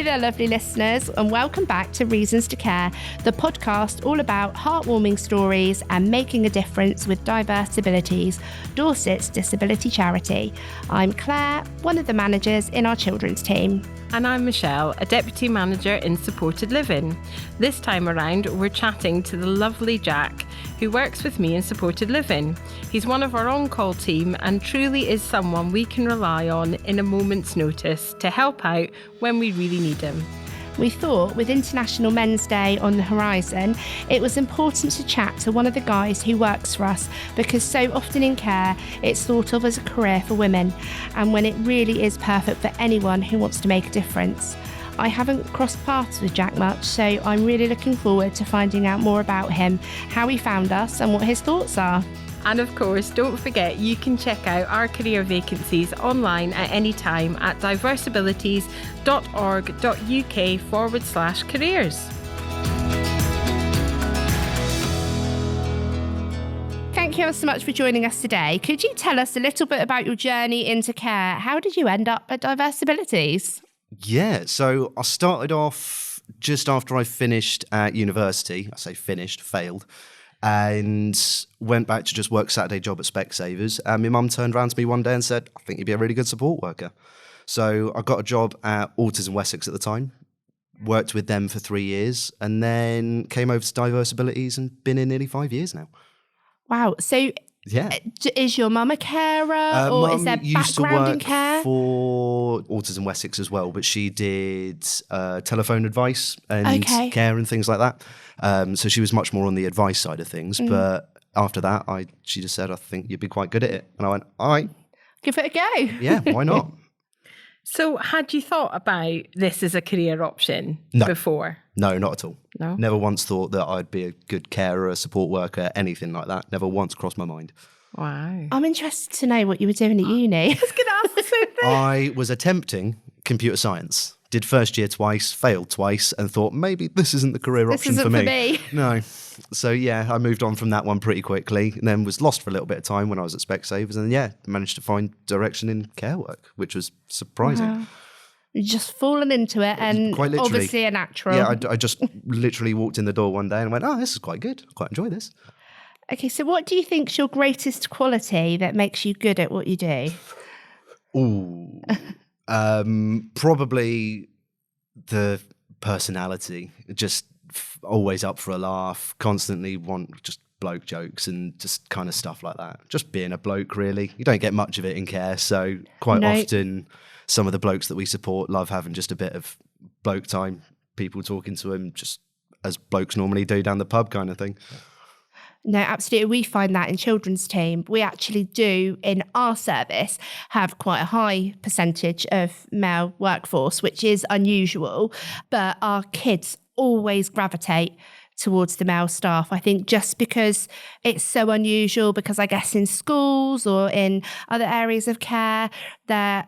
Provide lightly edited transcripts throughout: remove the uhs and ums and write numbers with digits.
there, lovely listeners, and welcome back to Reasons to Care, the podcast all about heartwarming stories and making a difference with diverse abilities, Dorset's disability charity. I'm Claire, one of the managers in our children's team. And I'm Michelle, a deputy manager in supported living. This time around, we're chatting to the lovely Jack, who works with me in supported living. He's one of our on-call team and truly is someone we can rely on in a moment's notice to help out when we really need him. We thought, with International Men's Day on the horizon, it was important to chat to one of the guys who works for us, because so often in care, it's thought of as a career for women, and when it really is perfect for anyone who wants to make a difference. I haven't crossed paths with Jack much, so I'm really looking forward to finding out more about him, how he found us, and what his thoughts are. And of course, don't forget you can check out our career vacancies online at any time at diverseabilities.org.uk/careers. Thank you ever so much for joining us today. Could you tell us a little bit about your journey into care? How did you end up at Diverse Abilities? Yeah, so I started off just after I finished at university. I say finished, failed. And went back to just work Saturday job at Specsavers. And my mum turned around to me one day and said, I think you'd be a really good support worker. So I got a job at Autism Wessex at the time, worked with them for 3 years, and then came over to Diverse Abilities and been in nearly 5 years now. Wow. So yeah, is your mum a carer or is there background in care? For Autism Wessex as well, but she did telephone advice and care and things like that. So she was much more on the advice side of things. But after that, she just said, I think you'd be quite good at it. And I went, all right. Give it a go. Yeah, why not? So had you thought about this as a career option before? No, not at all. No? Never once thought that I'd be a good carer, a support worker, anything like that. Never once crossed my mind. Wow. I'm interested to know what you were doing at uni. I was going to ask the same thing. I was attempting computer science. Did first year twice, failed twice, and thought maybe this isn't the career option for me. No. So yeah, I moved on from that one pretty quickly, and then was lost for a little bit of time when I was at Specsavers, and managed to find direction in care work, which was surprising. Wow. You've just fallen into it, and quite literally, obviously a natural. Yeah, I just literally walked in the door one day and went, oh, this is quite good. I quite enjoy this. Okay, so what do you think's your greatest quality that makes you good at what you do? Ooh. Probably the personality, just always up for a laugh, constantly want just bloke jokes and just kind of stuff like that. Just being a bloke, really. You don't get much of it in care, so quite often some of the blokes that we support love having just a bit of bloke time, people talking to them just as blokes normally do down the pub kind of thing. No, absolutely. We find that in children's team. We actually do, in our service, have quite a high percentage of male workforce, which is unusual. But our kids always gravitate towards the male staff. I think just because it's so unusual, because I guess in schools or in other areas of care, there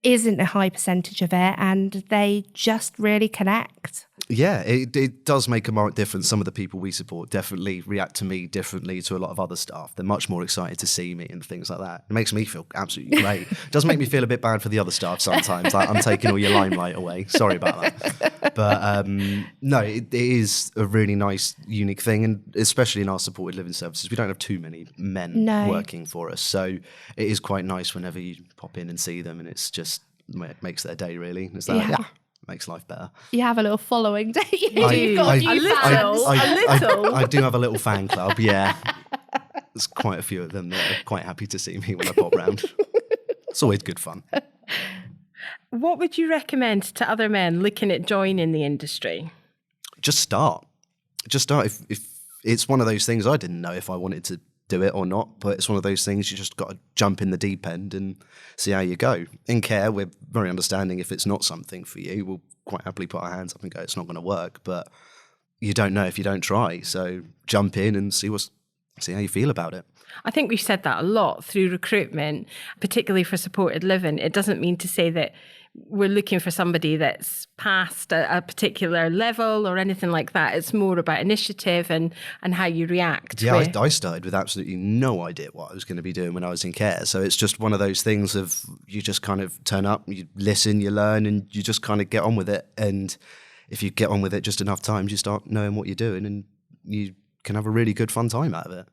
isn't a high percentage of it, and they just really connect. Yeah, it does make a marked difference. Some of the people we support definitely react to me differently to a lot of other staff. They're much more excited to see me and things like that. It makes me feel absolutely great. It does make me feel a bit bad for the other staff sometimes. Like, I'm taking all your limelight away. Sorry about that. But no, it is a really nice, unique thing. And especially in our supported living services, we don't have too many men working for us. So it is quite nice whenever you pop in and see them, and it's just, it makes their day, really. It's like, makes life better. You have a little following, don't you? You've got a little. I do have a little fan club, yeah. There's quite a few of them that are quite happy to see me when I pop round. It's always good fun. What would you recommend to other men looking at joining the industry? Just start. If it's one of those things, I didn't know if I wanted to do it or not, but it's one of those things you just got to jump in the deep end and see how you go. In care, we're very understanding. If it's not something for you, we'll quite happily put our hands up and go, it's not going to work, but you don't know if you don't try. So jump in and see how you feel about it. I think we've said that a lot through recruitment, particularly for supported living. It doesn't mean to say that we're looking for somebody that's past a particular level or anything like that. It's more about initiative and how you react. Yeah, I started with absolutely no idea what I was going to be doing when I was in care. So it's just one of those things of you just kind of turn up, you listen, you learn, and you just kind of get on with it. And if you get on with it just enough times, you start knowing what you're doing and you can have a really good fun time out of it.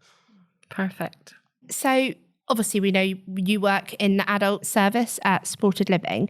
Perfect. So obviously we know you work in the adult service at supported living.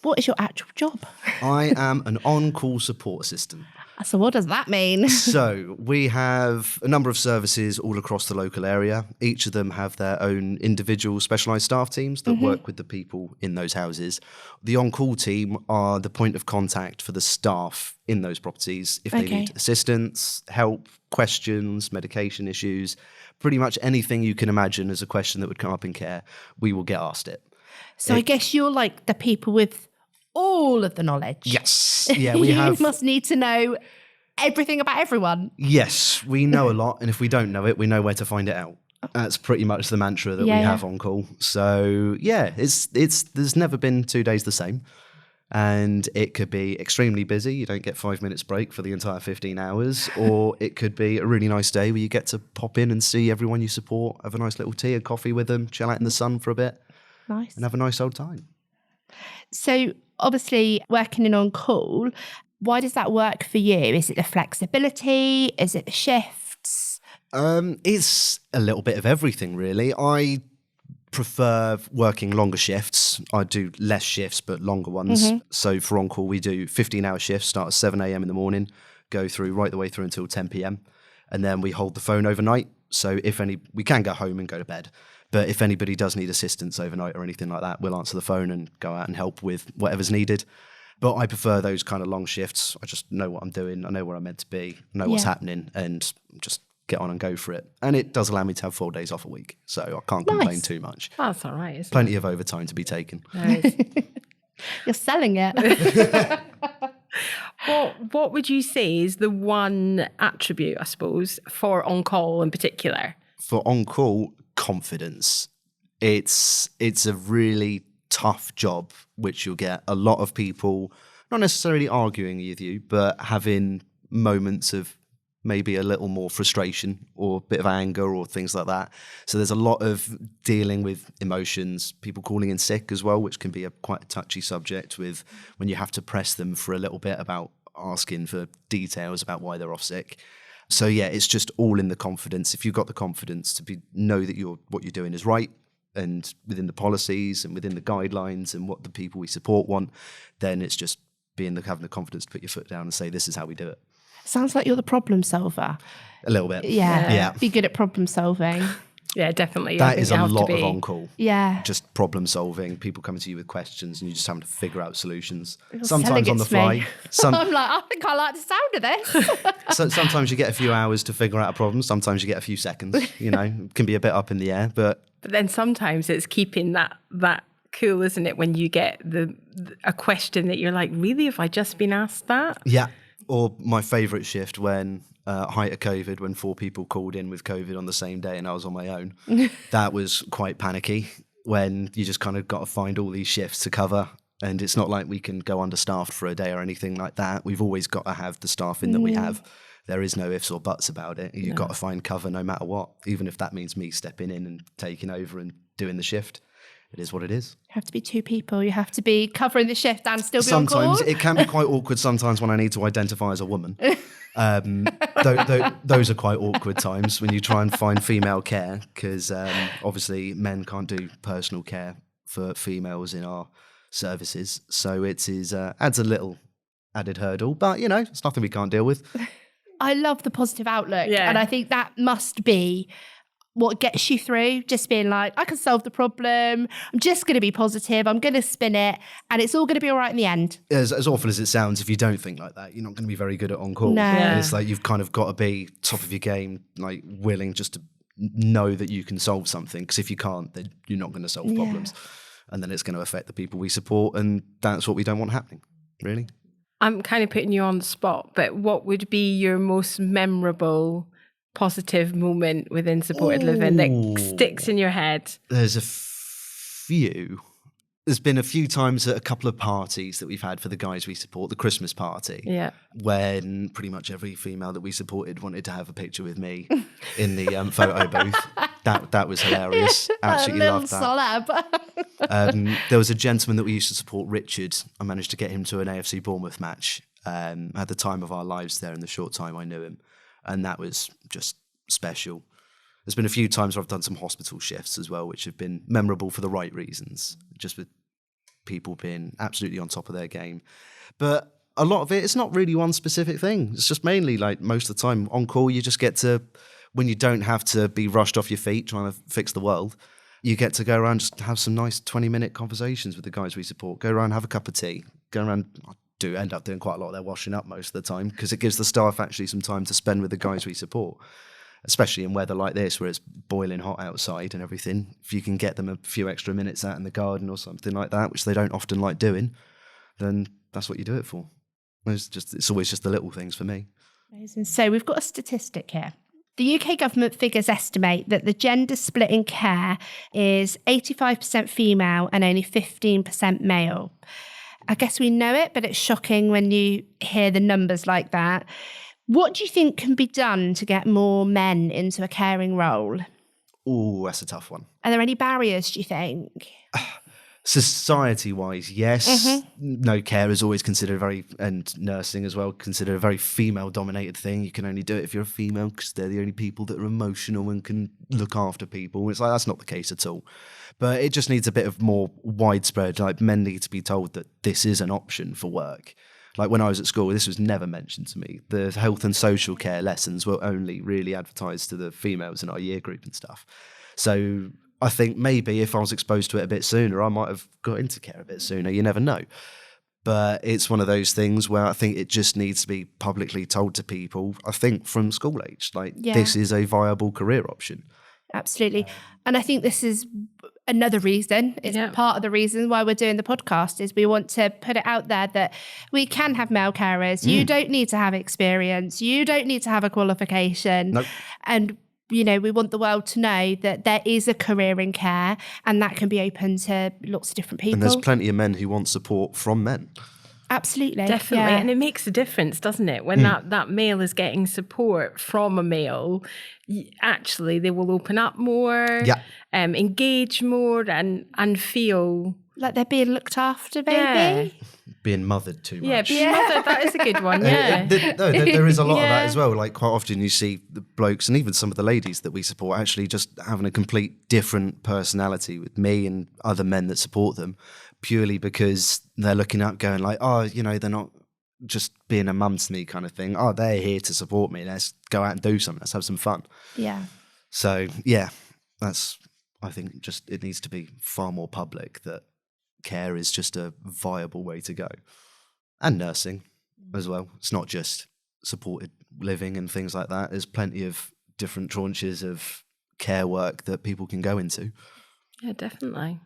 What is your actual job? I am an on-call support assistant. So what does that mean? So we have a number of services all across the local area. Each of them have their own individual specialised staff teams that work with the people in those houses. The on-call team are the point of contact for the staff in those properties if they need assistance, help, questions, medication issues, pretty much anything you can imagine as a question that would come up in care, we will get asked it. So I guess you're like the people with all of the knowledge. Yes. Yeah, we have. You must need to know everything about everyone. Yes, we know a lot. And if we don't know it, we know where to find it out. That's pretty much the mantra that we have on call. So yeah, there's never been 2 days the same. And it could be extremely busy. You don't get 5 minutes break for the entire 15 hours. Or it could be a really nice day where you get to pop in and see everyone you support, have a nice little tea and coffee with them, chill out in the sun for a bit. Nice. And have a nice old time. So obviously working in on call, why does that work for you? Is it the flexibility? Is it the shifts? It's a little bit of everything, really. I prefer working longer shifts. I do less shifts, but longer ones. So for on call, we do 15-hour shifts, start at 7 a.m. in the morning, go through right the way through until 10 p.m. And then we hold the phone overnight. So we can go home and go to bed. But if anybody does need assistance overnight or anything like that, we'll answer the phone and go out and help with whatever's needed. But I prefer those kind of long shifts. I just know what I'm doing. I know where I'm meant to be. I know what's happening and just get on and go for it. And it does allow me to have 4 days off a week. So I can't complain too much. That's all right, isn't Plenty of overtime to be taken. You're selling it. What would you say is the one attribute, I suppose, for on-call in particular? For on-call, confidence. It's a really tough job, which you'll get a lot of people not necessarily arguing with you, but having moments of maybe a little more frustration or a bit of anger or things like that. So there's a lot of dealing with emotions, people calling in sick as well, which can be quite a touchy subject with when you have to press them for a little bit about asking for details about why they're off sick. So yeah, it's just all in the confidence. If you've got the confidence to know that what you're doing is right and within the policies and within the guidelines and what the people we support want, then it's just having the confidence to put your foot down and say, this is how we do it. Sounds like you're the problem solver. A little bit. Yeah. Be good at problem solving. Yeah, definitely. That is a lot of on-call. Yeah. Just problem solving, people coming to you with questions and you just having to figure out solutions. You're Sometimes on the fly. I'm like, I think I like the sound of this. So sometimes you get a few hours to figure out a problem. Sometimes you get a few seconds, it can be a bit up in the air, but then sometimes it's keeping that cool, isn't it? When you get a question that you're like, really, have I just been asked that? Yeah. Or my favourite shift when height of COVID, when 4 people called in with COVID on the same day and I was on my own. That was quite panicky when you just kind of got to find all these shifts to cover. And it's not like we can go understaffed for a day or anything like that. We've always got to have the staff in that we have. There is no ifs or buts about it. You've got to find cover no matter what, even if that means me stepping in and taking over and doing the shift. It is what it is. You have to be 2 people. You have to be covering the shift and still be on call. Sometimes it can be quite awkward sometimes when I need to identify as a woman. Those are quite awkward times when you try and find female care because obviously men can't do personal care for females in our services. So it adds a little added hurdle, but it's nothing we can't deal with. I love the positive outlook. Yeah. And I think that must be what gets you through, just being like, I can solve the problem. I'm just going to be positive. I'm going to spin it and it's all going to be all right in the end. As awful as it sounds, if you don't think like that, you're not going to be very good at on-call. No. Yeah. It's like you've kind of got to be top of your game, like willing just to know that you can solve something. Because if you can't, then you're not going to solve problems. And then it's going to affect the people we support. And that's what we don't want happening, really. I'm kind of putting you on the spot, but what would be your most memorable positive moment within supported living that sticks in your head? There's a few. There's been a few times at a couple of parties that we've had for the guys we support, the Christmas party, when pretty much every female that we supported wanted to have a picture with me in the photo booth. That was hilarious. Absolutely loved that. Celeb. There was a gentleman that we used to support, Richard. I managed to get him to an AFC Bournemouth match at the time of our lives there in the short time I knew him. And that was just special. There's been a few times where I've done some hospital shifts as well, which have been memorable for the right reasons, just with people being absolutely on top of their game. But a lot of it's not really one specific thing. It's just mainly like most of the time on call, you just get to, when you don't have to be rushed off your feet trying to fix the world, you get to go around, just have some nice 20-minute conversations with the guys we support. Go around, have a cup of tea. Go around, I do end up doing quite a lot of their washing up most of the time because it gives the staff actually some time to spend with the guys we support. Especially in weather like this where it's boiling hot outside and everything. If you can get them a few extra minutes out in the garden or something like that, which they don't often like doing, then that's what you do it for. It's always just the little things for me. Amazing. So we've got a statistic here. The UK government figures estimate that the gender split in care is 85% female and only 15% male. I guess we know it, but it's shocking when you hear the numbers like that. What do you think can be done to get more men into a caring role? Oh, that's a tough one. Are there any barriers, do you think? Society-wise, yes. Mm-hmm. No, care is always considered and nursing as well, considered a very female-dominated thing. You can only do it if you're a female because they're the only people that are emotional and can look after people. It's like, that's not the case at all. But it just needs a bit of more widespread, like men need to be told that this is an option for work. Like when I was at school, this was never mentioned to me. The health and social care lessons were only really advertised to the females in our year group and stuff. So I think maybe if I was exposed to it a bit sooner, I might have got into care a bit sooner. You never know. But it's one of those things where I think it just needs to be publicly told to people, I think from school age, like this is a viable career option. Absolutely. And I think this is another reason, it's part of the reason why we're doing the podcast, is we want to put it out there that we can have male carers. You don't need to have experience. You don't need to have a qualification. Nope. And, you know, we want the world to know that there is a career in care and that can be open to lots of different people. And there's plenty of men who want support from men. Absolutely. Definitely. Yeah. And it makes a difference, doesn't it? When that male is getting support from a male, actually they will open up more, engage more and feel... like they're being looked after, maybe? Yeah. Being mothered too much. Yeah, being mothered, that is a good one, yeah. There is a lot of that as well. Like quite often you see the blokes and even some of the ladies that we support actually just having a complete different personality with me and other men that support them, purely because they're looking up going like, oh, you know, they're not just being a mum to me kind of thing. Oh, they're here to support me. Let's go out and do something. Let's have some fun. Yeah. So, I think just it needs to be far more public that care is just a viable way to go. And nursing as well. It's not just supported living and things like that. There's plenty of different tranches of care work that people can go into. Yeah, definitely.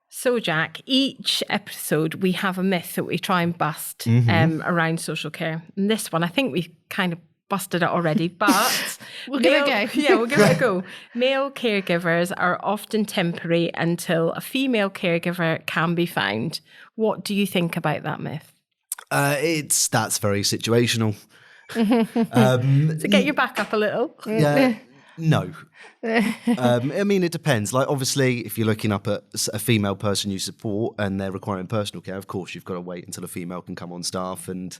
So, Jack, each episode we have a myth that we try and bust around social care. And this one, I think we've kind of busted it already, but we'll give it a go. Yeah, we'll give it a go. Male caregivers are often temporary until a female caregiver can be found. What do you think about that myth? That's very situational. So get your back up a little. Yeah. No. I mean, it depends. Like, obviously, if you're looking up at a female person you support and they're requiring personal care, of course, you've got to wait until a female can come on staff and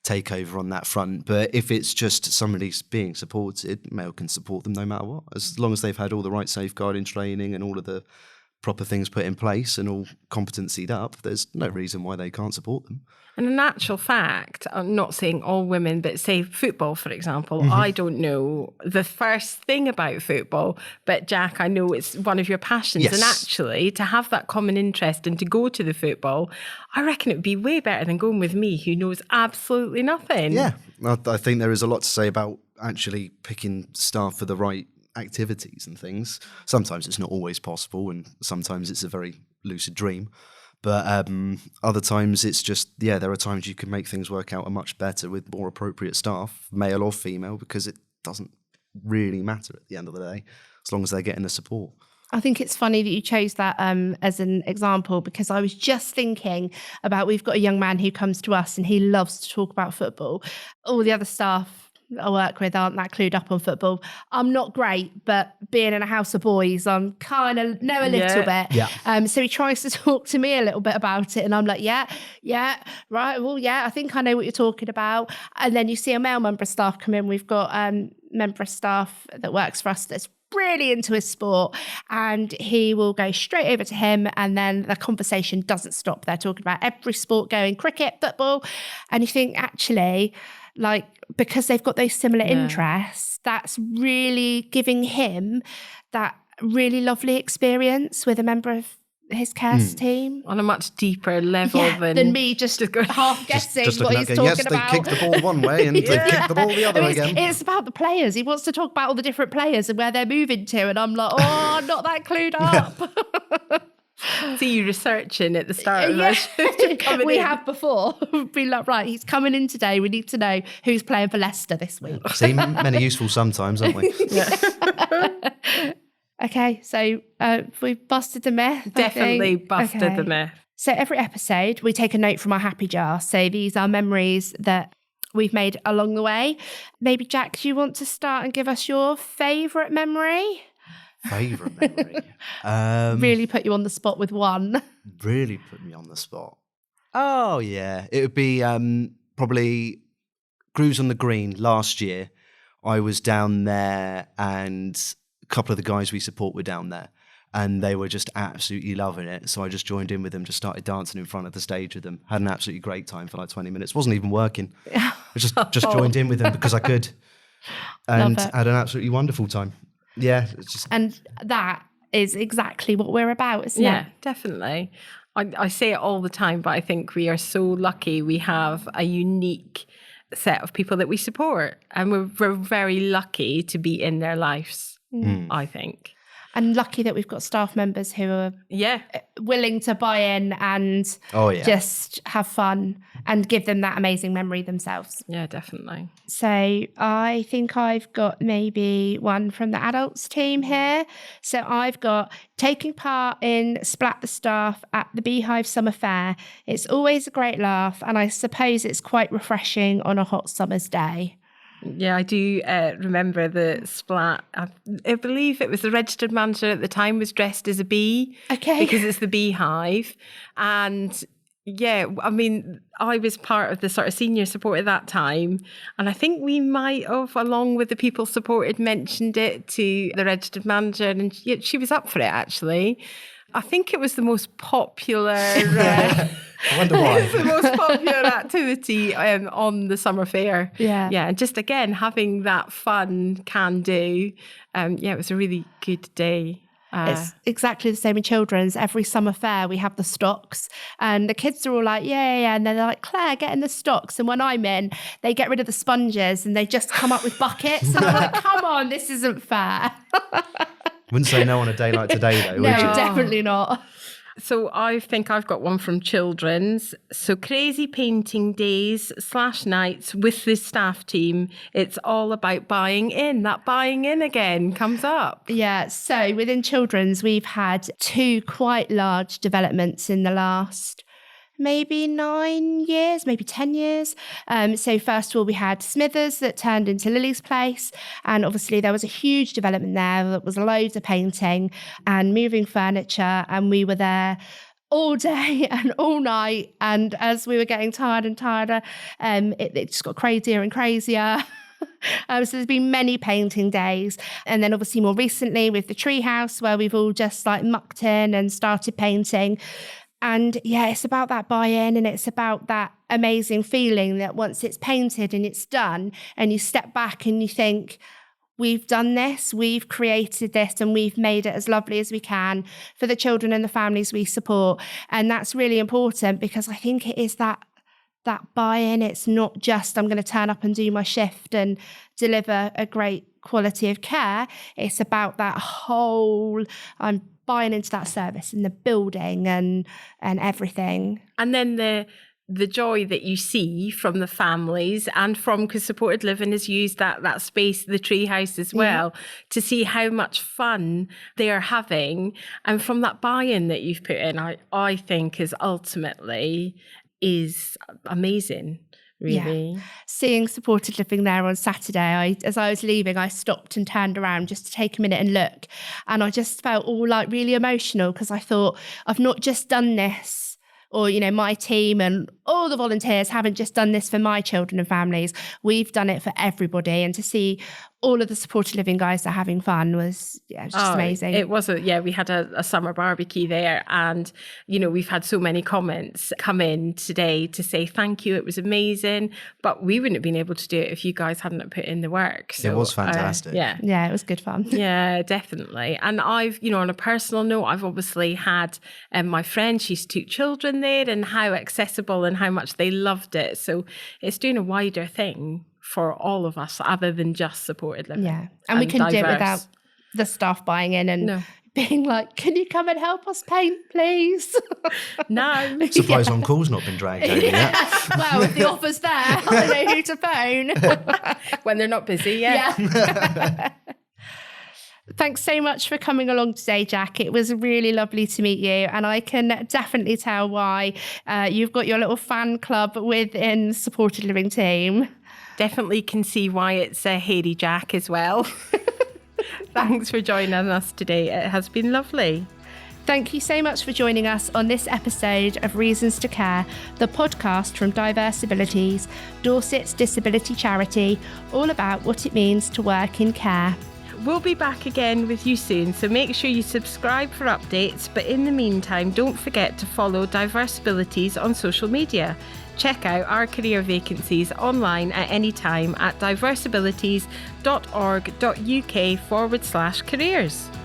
take over on that front. But if it's just somebody being supported, male can support them no matter what, as long as they've had all the right safeguarding training and all of the proper things put in place and all competencied up. There's no reason why they can't support them. And in actual fact, I'm not saying all women, but say football, for example, I don't know the first thing about football, but Jack, I know it's one of your passions. Yes. And actually, to have that common interest and to go to the football, I reckon it would be way better than going with me, who knows absolutely nothing. Yeah, I think there is a lot to say about actually picking staff for the right activities and things. Sometimes it's not always possible, and sometimes it's a very lucid dream. But other times it's just, there are times you can make things work out much better with more appropriate staff, male or female, because it doesn't really matter at the end of the day, as long as they're getting the support. I think it's funny that you chose that as an example, because I was just thinking about, we've got a young man who comes to us and he loves to talk about football. All the other staff I work with aren't that clued up on football. I'm not great, but being in a house of boys, I'm kind of know a little bit. Yeah. So he tries to talk to me a little bit about it, and I'm like, yeah, right. Well, yeah, I think I know what you're talking about. And then you see a male member of staff come in. We've got member of staff that works for us that's really into his sport, and he will go straight over to him, and then the conversation doesn't stop. They're talking about every sport going, cricket, football, and you think, actually, like, because they've got those similar interests, that's really giving him that really lovely experience with a member of his cares team. On a much deeper level than me just half guessing just what looking he's at, talking yes, about. they kicked the ball one way and they kicked the ball the other again. It's about the players. He wants to talk about all the different players and where they're moving to, and I'm like, oh, I'm not that clued up. See you researching at the start of this. We have before been like, right, he's coming in today. We need to know who's playing for Leicester this week. See, many useful sometimes, aren't we? Okay, so we've busted the myth. Definitely busted the myth. So every episode, we take a note from our happy jar. So these are memories that we've made along the way. Maybe, Jack, do you want to start and give us your favourite memory? Favourite memory? Really put you on the spot with one. Really put me on the spot. Oh, yeah. It would be probably Grooves on the Green last year. I was down there and couple of the guys we support were down there, and they were just absolutely loving it. So I just joined in with them, just started dancing in front of the stage with them. Had an absolutely great time for like 20 minutes. Wasn't even working. I just joined in with them because I could, and had an absolutely wonderful time. Yeah, it's just... And that is exactly what we're about, isn't it? Yeah, definitely. I say it all the time, but I think we are so lucky we have a unique set of people that we support, and we're very lucky to be in their lives. I think. And lucky that we've got staff members who are willing to buy in and just have fun and give them that amazing memory themselves. Yeah, definitely. So I think I've got maybe one from the adults team here. So I've got taking part in Splat the Staff at the Beehive Summer Fair. It's always a great laugh, and I suppose it's quite refreshing on a hot summer's day. Yeah, I do remember the Splat. I believe it was the registered manager at the time was dressed as a bee. Okay. Because it's the Beehive. And yeah, I mean, I was part of the sort of senior support at that time. And I think we might have, along with the people supported, mentioned it to the registered manager. And she was up for it, actually. I think it was the most popular... I wonder why. It's the most popular activity on the summer fair. Yeah. Yeah, and just, again, having that fun can do. It was a really good day. It's exactly the same in children's. Every summer fair, we have the stocks, and the kids are all like, yeah. And they're like, Claire, get in the stocks. And when I'm in, they get rid of the sponges and they just come up with buckets. And I'm like, come on, this isn't fair. Wouldn't say no on a day like today, though, No, would you? definitely not. So I think I've got one from children's. So crazy painting days / nights with the staff team. It's all about buying in. That buying in again comes up. Yeah, so within children's, we've had 2 quite large developments in the last maybe 9 years, maybe 10 years. So first of all, we had Smithers that turned into Lily's Place. And obviously there was a huge development there that was loads of painting and moving furniture. And we were there all day and all night. And as we were getting tired and tireder, it just got crazier and crazier. So there's been many painting days. And then obviously more recently with the treehouse, where we've all just like mucked in and started painting. And yeah, it's about that buy-in, and it's about that amazing feeling that once it's painted and it's done, and you step back and you think, we've done this, we've created this, and we've made it as lovely as we can for the children and the families we support. And that's really important, because I think it is that buy-in. It's not just I'm going to turn up and do my shift and deliver a great quality of care. It's about that whole, I'm buying into that service and the building and everything. And then the joy that you see from the families and from, because supported living has used that space, the tree house as well, to see how much fun they are having. And from that buy-in that you've put in, I think is ultimately is amazing. Really. Yeah. Seeing supported living there on Saturday, as I was leaving, I stopped and turned around just to take a minute and look. And I just felt all like really emotional, because I thought, I've not just done this, or, you know, my team and all the volunteers haven't just done this for my children and families. We've done it for everybody. And to see all of the supported living guys that are having fun was just amazing. It was we had a summer barbecue there, and, you know, we've had so many comments come in today to say thank you, it was amazing, but we wouldn't have been able to do it if you guys hadn't put in the work. So, it was fantastic. Yeah, it was good fun. Yeah, definitely. And I've, you know, on a personal note, I've obviously had my friend, she's 2 children there, and how accessible and how much they loved it. So it's doing a wider thing for all of us other than just supported living. Yeah. And we couldn't do it without the staff buying in and being like, can you come and help us paint, please? No. Surprised on call's not been dragged over yet. Well, if the offer's there, I know who to phone. When they're not busy, yeah. Thanks so much for coming along today, Jack. It was really lovely to meet you. And I can definitely tell why you've got your little fan club within the supported living team. Definitely can see why it's a Hairy Jack as well. Thanks for joining us today. It has been lovely. Thank you so much for joining us on this episode of Reasons to Care, the podcast from Diverse Abilities, Dorset's disability charity, all about what it means to work in care. We'll be back again with you soon, so make sure you subscribe for updates. But in the meantime, don't forget to follow Diverse Abilities on social media. Check out our career vacancies online at any time at diverseabilities.org.uk/careers.